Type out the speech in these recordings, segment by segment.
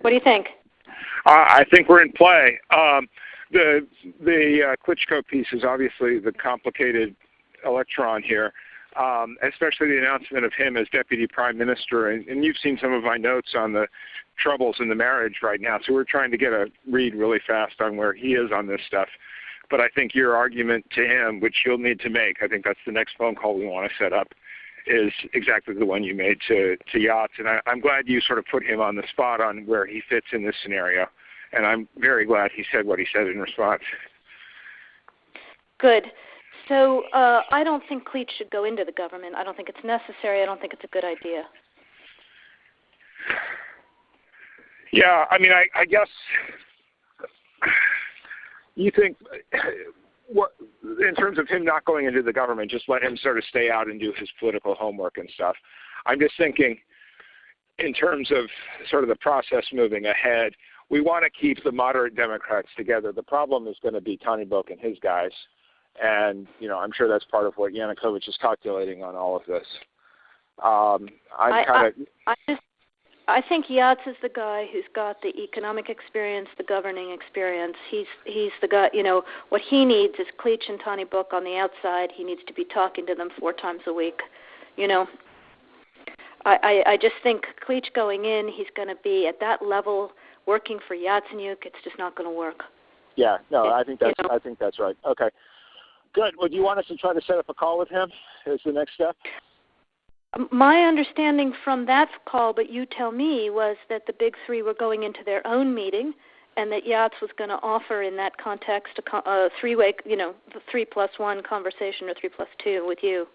What do you think? I think we're in play. The Klitschko piece is obviously the complicated electron here, especially the announcement of him as deputy prime minister. And you've seen some of my notes on the troubles in the marriage right now. So we're trying to get a read really fast on where he is on this stuff. But I think your argument to him, which you'll need to make, I think that's the next phone call we want to set up, is exactly the one you made to Yachts. And I'm glad you sort of put him on the spot on where he fits in this scenario. And I'm very glad he said what he said in response. Good. So I don't think Klitsch should go into the government. I don't think it's necessary. I don't think it's a good idea. Yeah, I mean, I guess you think, what in terms of him not going into the government, just let him sort of stay out and do his political homework and stuff. I'm just thinking in terms of sort of the process moving ahead, we want to keep the moderate Democrats together. The problem is going to be Tony Book and his guys. And, I'm sure that's part of what Yanukovych is calculating on all of this. I think Yachts is the guy who's got the economic experience, the governing experience. He's the guy, what he needs is Klitsch and Tony Book on the outside. He needs to be talking to them 4 times a week, I just think Klitsch going in, he's going to be at that level working for Yatsenyuk. It's just not going to work. Yeah, no, I think that's right. Okay, good. Well, do you want us to try to set up a call with him as the next step? My understanding from that call, but you tell me, was that the big three were going into their own meeting, and that Yachts was going to offer in that context a three-way, the 3+1 conversation or 3+2 with you.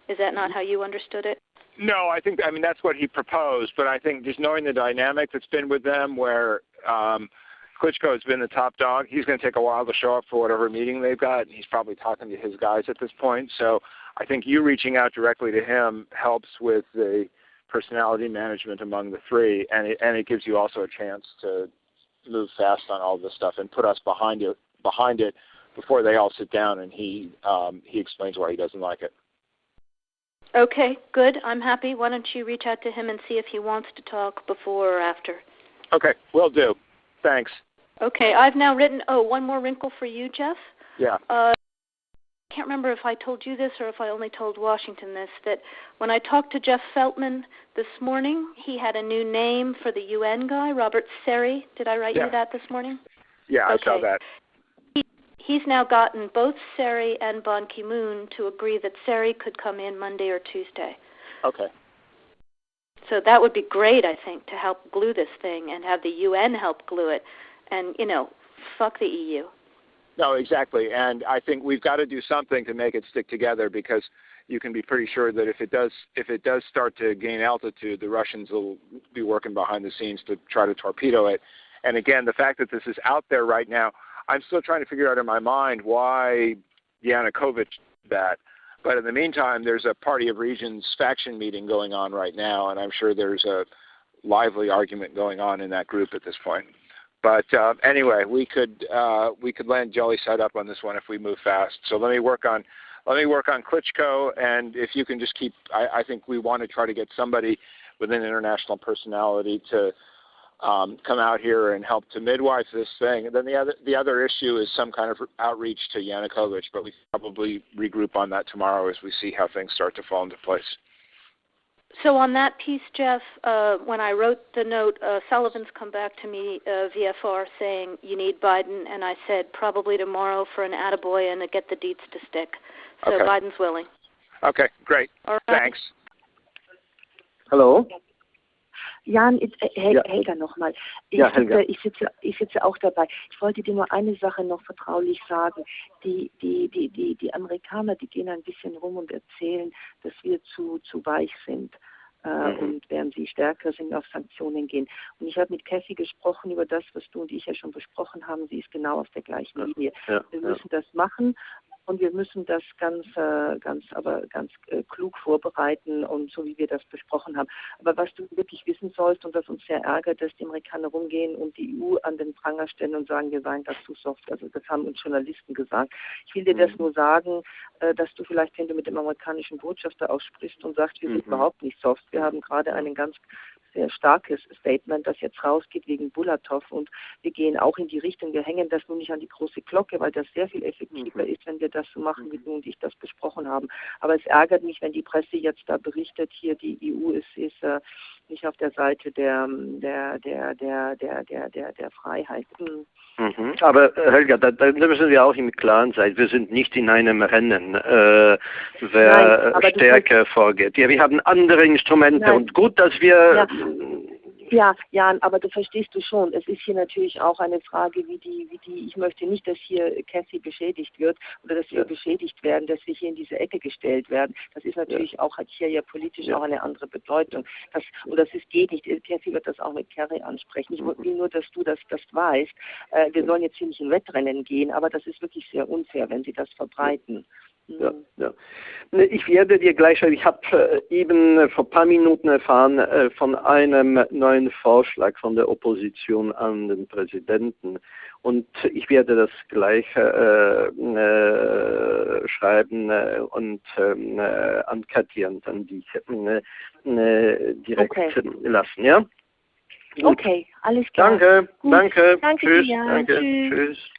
Is that not how you understood it? No, I mean, that's what he proposed, but I think just knowing the dynamic that's been with them where Klitschko has been the top dog, he's going to take a while to show up for whatever meeting they've got, and he's probably talking to his guys at this point. So I think you reaching out directly to him helps with the personality management among the three, and it gives you also a chance to move fast on all this stuff and put us behind it before they all sit down and he explains why he doesn't like it. Okay, good. I'm happy. Why don't you reach out to him and see if he wants to talk before or after? Okay, will do. Thanks. Okay, I've now written, one more wrinkle for you, Jeff. Yeah. I can't remember if I told you this or if I only told Washington this, that when I talked to Jeff Feltman this morning, he had a new name for the UN guy, Robert Seri. Did I write you that this morning? Yeah, okay. I saw that. He's now gotten both Seri and Ban Ki-moon to agree that Seri could come in Monday or Tuesday. Okay. So that would be great, I think, to help glue this thing and have the UN help glue it. And, fuck the EU. No, exactly. And I think we've got to do something to make it stick together, because you can be pretty sure that if it does start to gain altitude, the Russians will be working behind the scenes to try to torpedo it. And again, the fact that this is out there right now, I'm still trying to figure out in my mind why Yanukovych did that. But in the meantime, there's a Party of Regions faction meeting going on right now, and I'm sure there's a lively argument going on in that group at this point. But anyway, we could land jelly side up on this one if we move fast. So let me work on Klitschko, and if you can just keep, I think we want to try to get somebody with an international personality to come out here and help to midwife this thing. And then the other issue is some kind of outreach to Yanukovych, but we probably regroup on that tomorrow as we see how things start to fall into place. So on that piece, Jeff, when I wrote the note, Sullivan's come back to me, VFR, saying you need Biden, and I said probably tomorrow for an attaboy and to get the deets to stick. So okay. Biden's willing. Okay, great. All right. Thanks. Hallo? Jan, Helga nochmal. Ich sitze auch dabei. Ich wollte dir nur eine Sache noch vertraulich sagen. Die Amerikaner, die gehen ein bisschen rum und erzählen, dass wir zu weich sind. Und während sie stärker sind, auf Sanktionen gehen. Und ich habe mit Kathy gesprochen über das, was du und ich ja schon besprochen haben. Sie ist genau auf der gleichen Linie. Wir müssen das machen. Und wir müssen das ganz klug vorbereiten und so wie wir das besprochen haben. Aber was du wirklich wissen sollst und was uns sehr ärgert, dass die Amerikaner rumgehen und die EU an den Pranger stellen und sagen, wir seien das zu soft. Also das haben uns Journalisten gesagt. Ich will dir das nur sagen, dass du vielleicht, wenn du mit dem amerikanischen Botschafter auch sprichst und sagst, wir sind überhaupt nicht soft. Wir haben gerade einen ganz sehr starkes Statement, das jetzt rausgeht wegen Bulatov, und wir gehen auch in die Richtung, wir hängen das nun nicht an die große Glocke, weil das sehr viel effektiver ist, wenn wir das so machen, wie du und ich das besprochen haben. Aber es ärgert mich, wenn die Presse jetzt da berichtet, hier die EU ist nicht auf der Seite der Freiheit. Aber Helga, da müssen wir auch im Klaren sein. Wir sind nicht in einem Rennen, wer stärker vorgeht. Ja, wir haben andere Instrumente und gut, dass wir... Ja, Jan, aber du verstehst du schon, es ist hier natürlich auch eine Frage, ich möchte nicht, dass hier Cassie beschädigt wird oder dass wir beschädigt werden, dass wir hier in diese Ecke gestellt werden. Das ist natürlich auch, hat hier ja politisch auch eine andere Bedeutung. Das geht nicht. Cassie wird das auch mit Kerry ansprechen. Ich will nur, dass du das weißt. Wir sollen jetzt hier nicht in Wettrennen gehen, aber das ist wirklich sehr unfair, wenn sie das verbreiten. Ja. Ich werde dir gleich schreiben, ich habe eben vor ein paar Minuten erfahren von einem neuen Vorschlag von der Opposition an den Präsidenten, und ich werde das gleich schreiben und an Katja und an dich direkt lassen, ja? Gut. Okay, alles klar. Danke, Gut. danke, Danke tschüss, dir, danke, tschüss.